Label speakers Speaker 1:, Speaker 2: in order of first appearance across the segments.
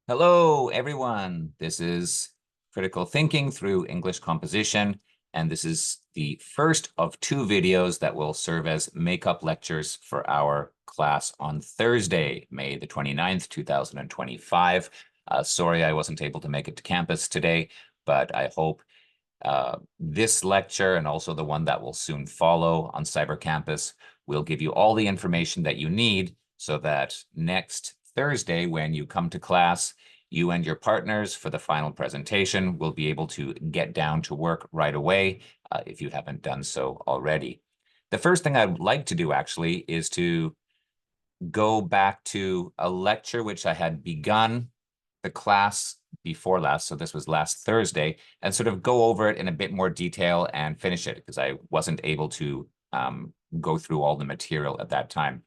Speaker 1: Hello, everyone. This is Critical Thinking through English Composition, and this is the first of two videos that will serve as makeup lectures for our class on Thursday, May the 29th, 2025. Sorry I wasn't able to make it to campus today, but I hope this lecture and also the one that will soon follow on Cyber Campus will give you all the information that you need so that next Thursday, when you come to class, you and your partners for the final presentation will be able to get down to work right away if you haven't done so already. The first thing I'd like to do actually is to go back to a lecture which I had begun the class before last, so this was last Thursday, and sort of go over it in a bit more detail and finish it because I wasn't able to go through all the material at that time.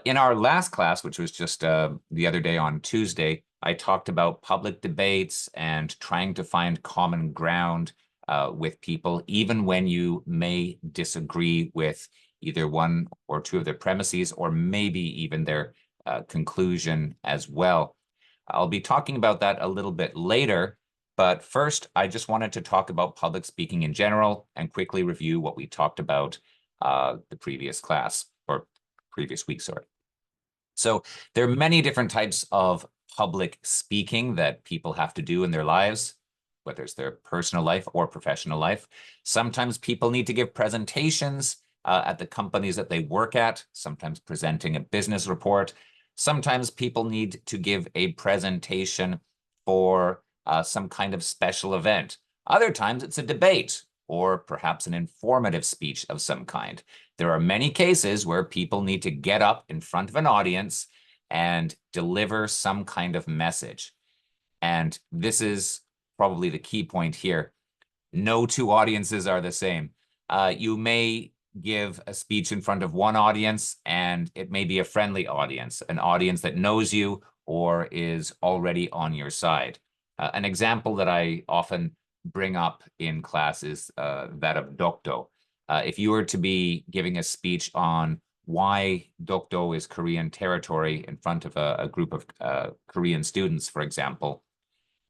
Speaker 1: In our last class, which was just the other day on Tuesday, I talked about public debates and trying to find common ground with people, even when you may disagree with either one or two of their premises, or maybe even their conclusion as well. I'll be talking about that a little bit later, but first, I just wanted to talk about public speaking in general and quickly review what we talked about the previous class, or previous week, sorry. So there are many different types of public speaking that people have to do in their lives, whether it's their personal life or professional life. Sometimes people need to give presentations at the companies that they work at, sometimes presenting a business report. Sometimes people need to give a presentation for some kind of special event. Other times it's a debate or perhaps an informative speech of some kind. There are many cases where people need to get up in front of an audience and deliver some kind of message. And this is probably the key point here. No two audiences are the same. You may give a speech in front of one audience, and it may be a friendly audience, an audience that knows you or is already on your side. An example that I often bring up in class is that of Dokdo. If you were to be giving a speech on why Dokdo is Korean territory in front of a group of Korean students, for example,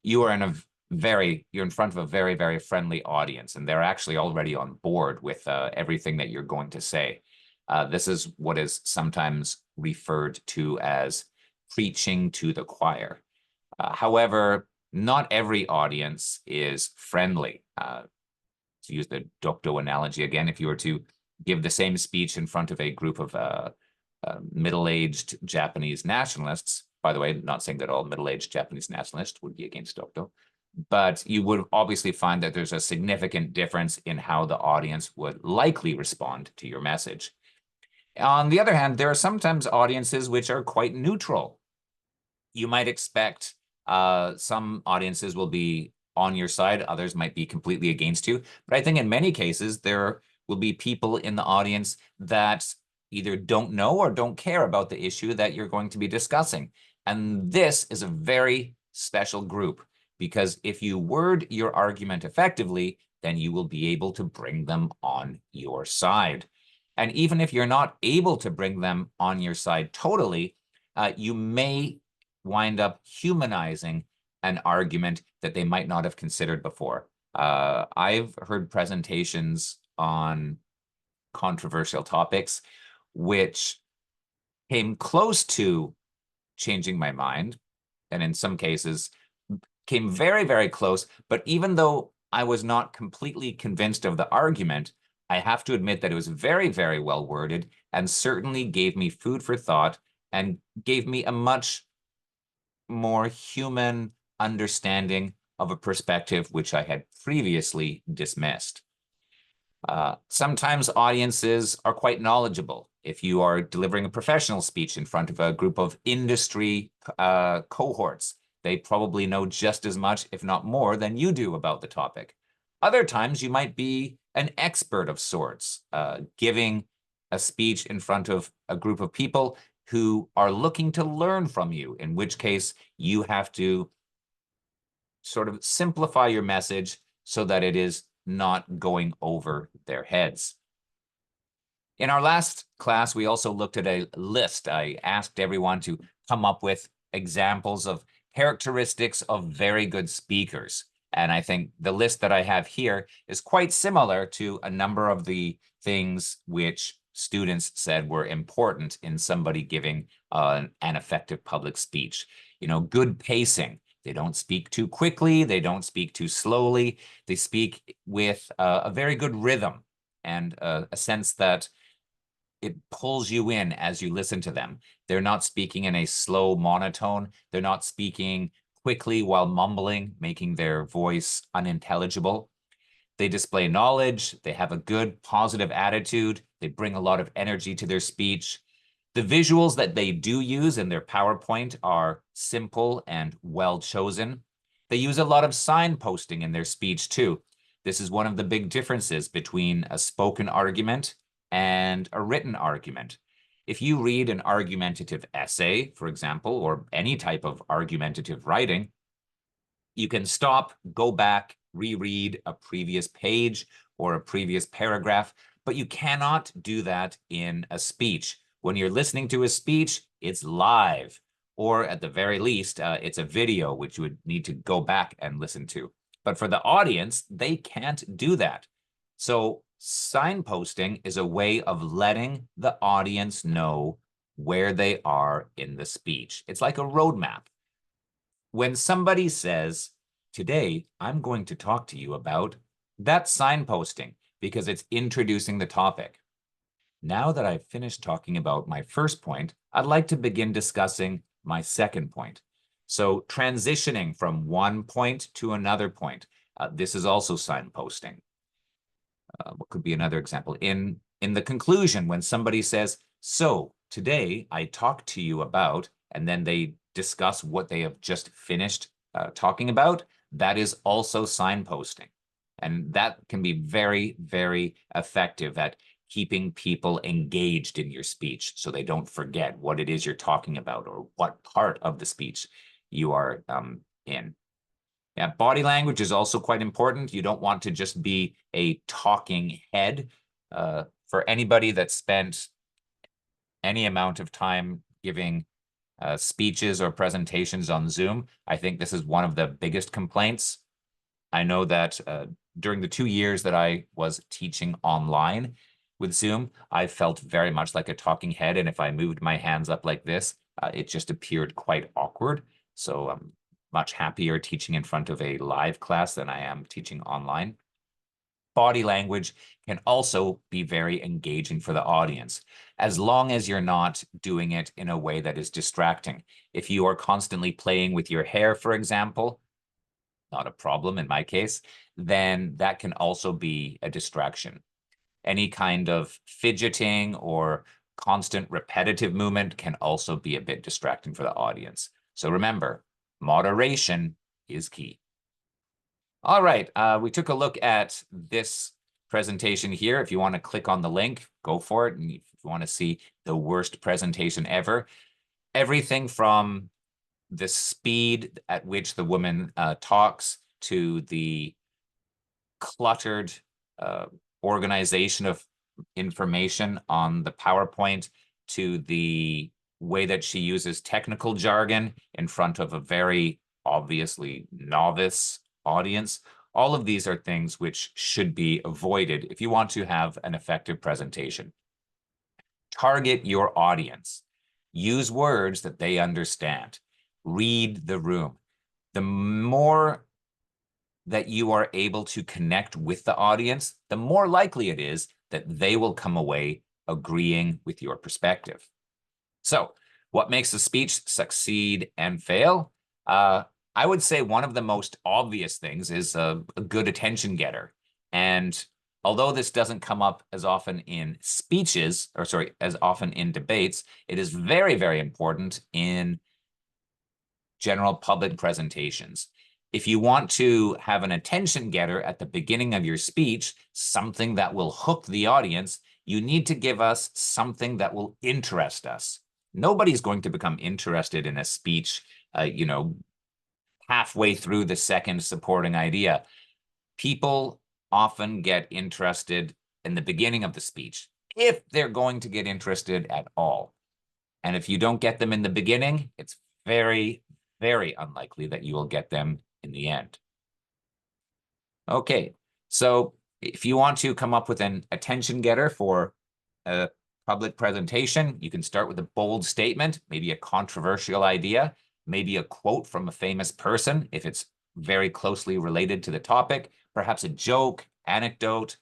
Speaker 1: you're in front of a very, very friendly audience, and they're actually already on board with everything that you're going to say. This is what is sometimes referred to as preaching to the choir. However, not every audience is friendly. To use the Dokdo analogy again, if you were to give the same speech in front of a group of middle-aged Japanese nationalists, by the way, not saying that all middle-aged Japanese nationalists would be against Dokdo, but you would obviously find that there's a significant difference in how the audience would likely respond to your message. On the other hand, there are sometimes audiences which are quite neutral. You might expect some audiences will be on your side, others might be completely against you. But I think in many cases, there will be people in the audience that either don't know or don't care about the issue that you're going to be discussing. And this is a very special group, because if you word your argument effectively, then you will be able to bring them on your side. And even if you're not able to bring them on your side totally, you may wind up humanizing an argument that they might not have considered before. I've heard presentations on controversial topics which came close to changing my mind, and in some cases came very, very close. But even though I was not completely convinced of the argument, I have to admit that it was very, very well worded and certainly gave me food for thought and gave me a much more human understanding of a perspective which I had previously dismissed. Sometimes audiences are quite knowledgeable. If you are delivering a professional speech in front of a group of industry cohorts, they probably know just as much, if not more, than you do about the topic. Other times, you might be an expert of sorts, giving a speech in front of a group of people who are looking to learn from you, in which case you have to sort of simplify your message so that it is not going over their heads. In our last class, we also looked at a list. I asked everyone to come up with examples of characteristics of very good speakers. And I think the list that I have here is quite similar to a number of the things which students said were important in somebody giving an effective public speech. You know, good pacing. They don't speak too quickly. They don't speak too slowly. They speak with a very good rhythm and a sense that it pulls you in as you listen to them. They're not speaking in a slow monotone. They're not speaking quickly while mumbling, making their voice unintelligible. They display knowledge. They have a good, positive attitude. They bring a lot of energy to their speech. The visuals that they do use in their PowerPoint are simple and well chosen. They use a lot of signposting in their speech too. This is one of the big differences between a spoken argument and a written argument. If you read an argumentative essay, for example, or any type of argumentative writing, you can stop, go back, reread a previous page or a previous paragraph, but you cannot do that in a speech. When you're listening to a speech, it's live, or at the very least, it's a video, which you would need to go back and listen to. But for the audience, they can't do that. So signposting is a way of letting the audience know where they are in the speech. It's like a roadmap. When somebody says, today, I'm going to talk to you about, that signposting because it's introducing the topic. Now that I've finished talking about my first point, I'd like to begin discussing my second point. So transitioning from one point to another point. This is also signposting. What could be another example? In the conclusion, when somebody says, so today I talked to you about, and then they discuss what they have just finished talking about, that is also signposting. And that can be very, very effective at keeping people engaged in your speech so they don't forget what it is you're talking about or what part of the speech you are in. Yeah, body language is also quite important. You don't want to just be a talking head. For anybody that spent any amount of time giving speeches or presentations on Zoom, I think this is one of the biggest complaints. I know that during the 2 years that I was teaching online with Zoom, I felt very much like a talking head. And if I moved my hands up like this, it just appeared quite awkward. So I'm much happier teaching in front of a live class than I am teaching online. Body language can also be very engaging for the audience, as long as you're not doing it in a way that is distracting. If you are constantly playing with your hair, for example, not a problem in my case, then that can also be a distraction. Any kind of fidgeting or constant repetitive movement can also be a bit distracting for the audience. So remember, moderation is key. All right, we took a look at this presentation here. If you want to click on the link, go for it. And if you want to see the worst presentation ever, everything from the speed at which the woman talks to the cluttered organization of information on the PowerPoint to the way that she uses technical jargon in front of a very obviously novice audience. All of these are things which should be avoided if you want to have an effective presentation. Target your audience. Use words that they understand. Read the room. The more that you are able to connect with the audience, the more likely it is that they will come away agreeing with your perspective. So, what makes a speech succeed and fail? I would say one of the most obvious things is a good attention getter. And although this doesn't come up as often in speeches, or sorry, as often in debates, it is very, very important in general public presentations. If you want to have an attention getter at the beginning of your speech, something that will hook the audience, you need to give us something that will interest us. Nobody's going to become interested in a speech, halfway through the second supporting idea. People often get interested in the beginning of the speech, if they're going to get interested at all. And if you don't get them in the beginning, it's very, very unlikely that you will get them in the end. Okay, so if you want to come up with an attention getter for a public presentation, you can start with a bold statement, maybe a controversial idea, maybe a quote from a famous person, if it's very closely related to the topic, perhaps a joke, anecdote,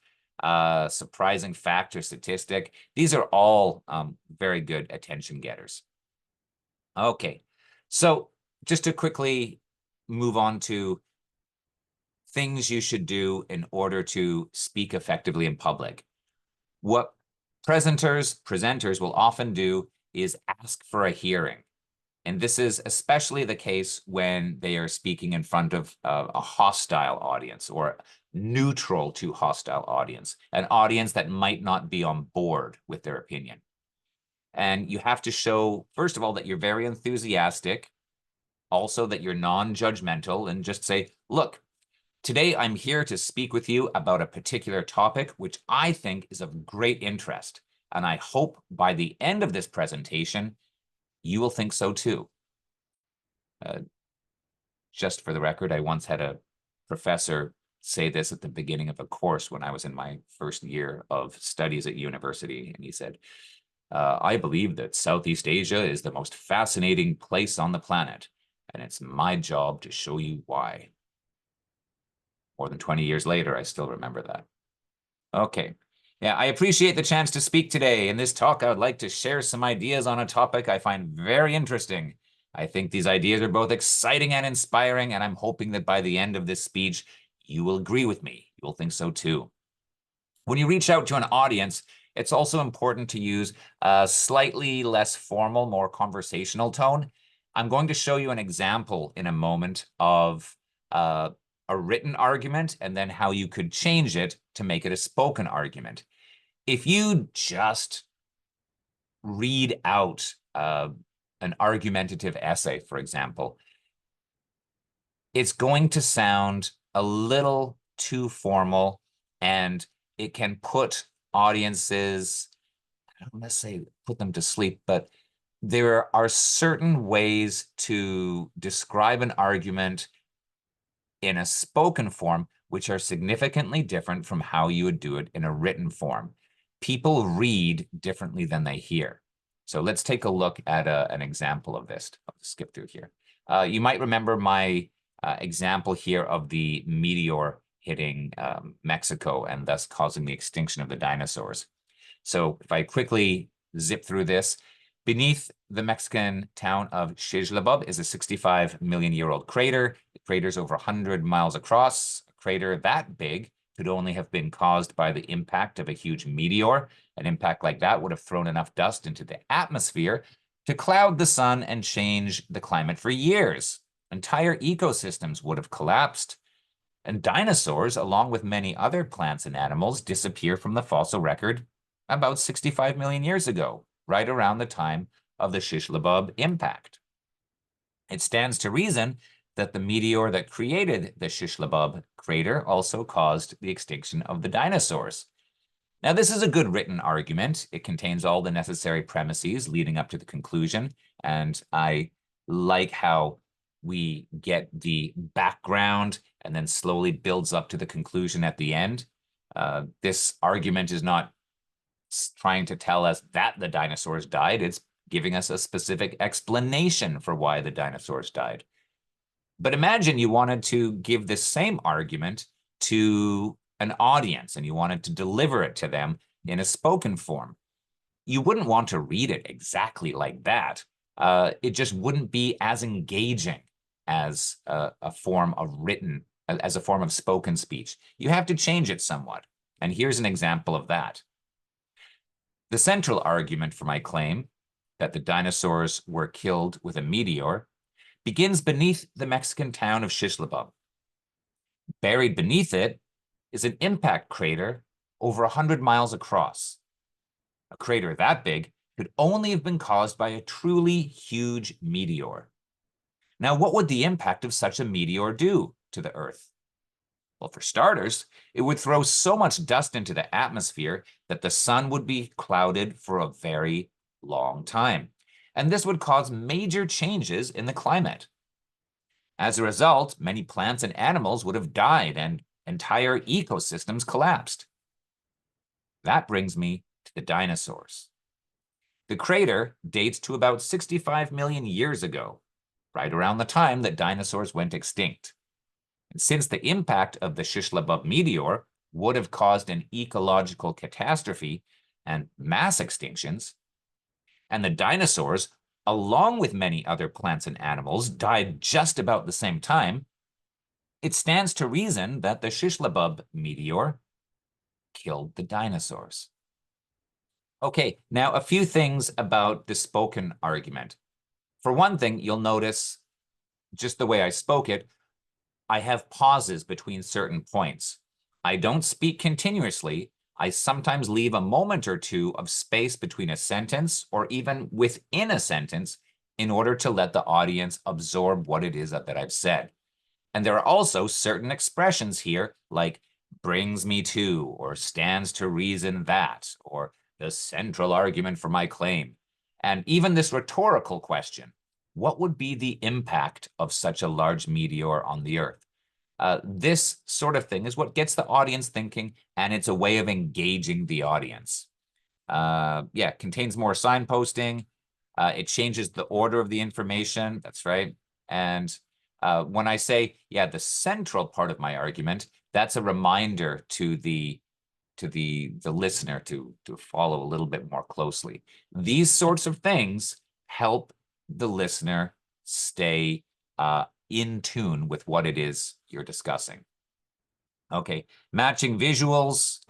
Speaker 1: surprising fact or statistic. These are all very good attention getters. Okay, so just to quickly move on to things you should do in order to speak effectively in public. What presenters will often do is ask for a hearing. And this is especially the case when they are speaking in front of a hostile audience or neutral to hostile audience, an audience that might not be on board with their opinion. And you have to show, first of all, that you're very enthusiastic, also that you're non-judgmental, and just say, look, today I'm here to speak with you about a particular topic, which I think is of great interest. And I hope by the end of this presentation, you will think so too. Just for the record, I once had a professor say this at the beginning of a course when I was in my first year of studies at university. And he said, I believe that Southeast Asia is the most fascinating place on the planet, and it's my job to show you why. More than 20 years later, I still remember that. Okay. Yeah, I appreciate the chance to speak today. In this talk, I would like to share some ideas on a topic I find very interesting. I think these ideas are both exciting and inspiring, and I'm hoping that by the end of this speech, you will agree with me. You will think so too. When you reach out to an audience, it's also important to use a slightly less formal, more conversational tone. I'm going to show you an example in a moment of a written argument and then how you could change it to make it a spoken argument. If you just read out an argumentative essay, for example, it's going to sound a little too formal, and it can put audiences, I don't want to say put them to sleep, but there are certain ways to describe an argument in a spoken form which are significantly different from how you would do it in a written form. People read differently than they hear. So let's take a look at an example of this. I'll skip through here. You might remember my example here of the meteor hitting Mexico and thus causing the extinction of the dinosaurs. So if I quickly zip through this, beneath the Mexican town of Xixlabub is a 65 million year old crater. The crater is over 100 miles across. A crater that big could only have been caused by the impact of a huge meteor. An impact like that would have thrown enough dust into the atmosphere to cloud the sun and change the climate for years. Entire ecosystems would have collapsed. And dinosaurs, along with many other plants and animals, disappear from the fossil record about 65 million years ago, right around the time of the Xixlabub impact. It stands to reason that the meteor that created the Xixlabub crater also caused the extinction of the dinosaurs. Now, this is a good written argument. It contains all the necessary premises leading up to the conclusion, and I like how we get the background and then slowly builds up to the conclusion at the end. This argument is not trying to tell us that the dinosaurs died. It's giving us a specific explanation for why the dinosaurs died. But imagine you wanted to give this same argument to an audience and you wanted to deliver it to them in a spoken form. You wouldn't want to read it exactly like that. It just wouldn't be as engaging as a form of written, as a form of spoken speech. You have to change it somewhat. And here's an example of that. The central argument for my claim that the dinosaurs were killed with a meteor begins beneath the Mexican town of Xixlabub. Buried beneath it is an impact crater over 100 miles across. A crater that big could only have been caused by a truly huge meteor. Now, what would the impact of such a meteor do to the Earth? Well, for starters, it would throw so much dust into the atmosphere that the sun would be clouded for a very long time. And this would cause major changes in the climate. As a result, many plants and animals would have died and entire ecosystems collapsed. That brings me to the dinosaurs. The crater dates to about 65 million years ago, right around the time that dinosaurs went extinct. And since the impact of the Shishlamub meteor would have caused an ecological catastrophe and mass extinctions, and the dinosaurs, along with many other plants and animals, died just about the same time, it stands to reason that the Shishlamub meteor killed the dinosaurs. Okay, now a few things about the spoken argument. For one thing, you'll notice just the way I spoke it, I have pauses between certain points. I don't speak continuously. I sometimes leave a moment or two of space between a sentence or even within a sentence in order to let the audience absorb what it is that I've said. And there are also certain expressions here like brings me to, or stands to reason that, or the central argument for my claim. And even this rhetorical question, what would be the impact of such a large meteor on the Earth? This sort of thing is what gets the audience thinking, and it's a way of engaging the audience. Yeah, contains more signposting. It changes the order of the information. That's right. And when I say, yeah, the central part of my argument, that's a reminder to the listener to follow a little bit more closely. These sorts of things help the listener stay in tune with what it is you're discussing. Okay, matching visuals.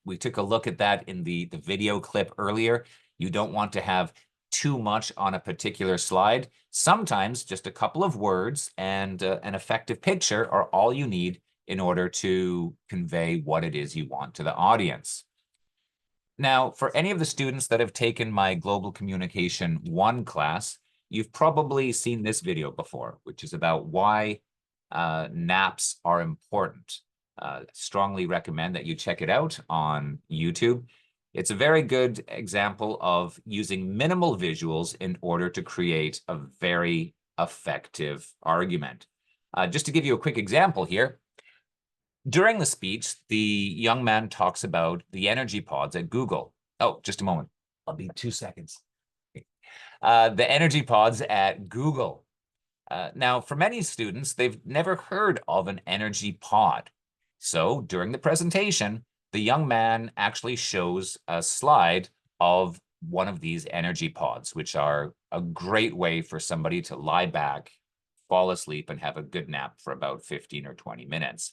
Speaker 1: We took a look at that in the video clip earlier. You don't want to have too much on a particular slide. Sometimes just a couple of words and an effective picture are all you need in order to convey what it is you want to the audience. Now, for any of the students that have taken my Global Communication 1 class, you've probably seen this video before, which is about why naps are important. Strongly recommend that you check it out on YouTube. It's a very good example of using minimal visuals in order to create a very effective argument. Just to give you a quick example here, during the speech, the young man talks about the energy pods at Google. Oh, just a moment. I'll be 2 seconds. The energy pods at Google. Now, for many students, they've never heard of an energy pod. So during the presentation, the young man actually shows a slide of one of these energy pods, which are a great way for somebody to lie back, fall asleep, and have a good nap for about 15 or 20 minutes.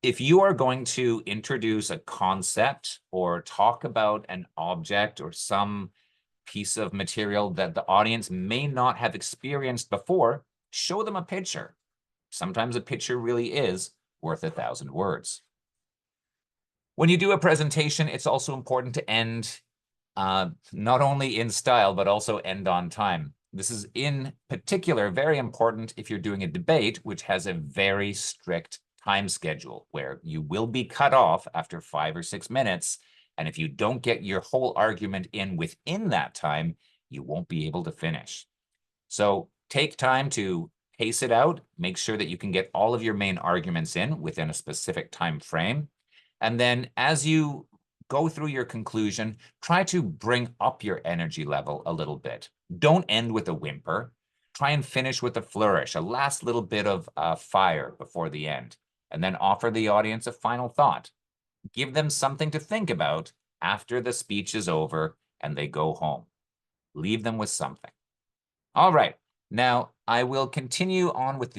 Speaker 1: If you are going to introduce a concept or talk about an object or some piece of material that the audience may not have experienced before, show them a picture. Sometimes a picture really is worth 1,000 words. When you do a presentation, it's also important to end not only in style, but also end on time. This is in particular very important if you're doing a debate, which has a very strict time schedule where you will be cut off after 5 or 6 minutes. And if you don't get your whole argument in within that time, you won't be able to finish. So take time to pace it out, make sure that you can get all of your main arguments in within a specific time frame. And then as you go through your conclusion, try to bring up your energy level a little bit. Don't end with a whimper. Try and finish with a flourish, a last little bit of fire before the end, and then offer the audience a final thought. Give them something to think about after the speech is over and they go home. Leave them with something. All right. Now, I will continue on with the